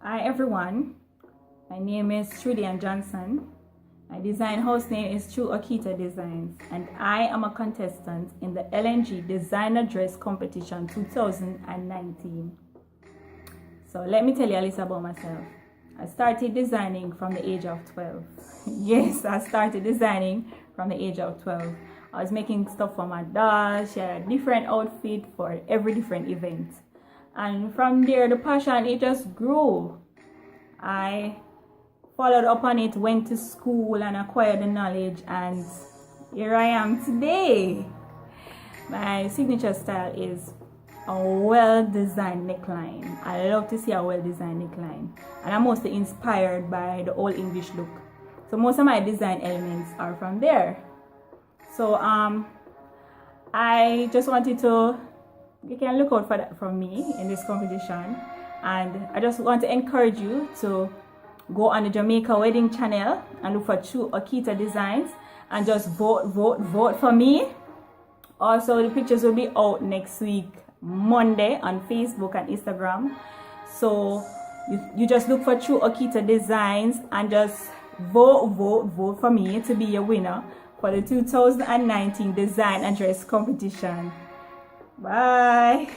Hi everyone, my name is Trudy Johnson. My design house name is Tru-Oketa Designs, and I am a contestant in the Helen G Designer Dress Competition 2019. So let me tell you a little about myself. I started designing from the age of 12. Yes, I started designing from the age of 12. I was making stuff for my doll. She had a different outfit for every different event. And from there, the passion, it just grew. I followed up on it, went to school and acquired the knowledge, and here I am today. My signature style is a well-designed neckline. I love to see a well-designed neckline. And I'm mostly inspired by the Old English look. So most of my design elements are from there. So I just wanted to, you can look out for that from me in this competition, and I just want to encourage you to go on the Jamaica Wedding channel and look for Tru-Oketa Designs and just vote for me. Also, the pictures will be out next week Monday on Facebook and Instagram, so you just look for Tru-Oketa Designs and just vote for me to be a winner for the 2019 Design and Dress Competition. Bye.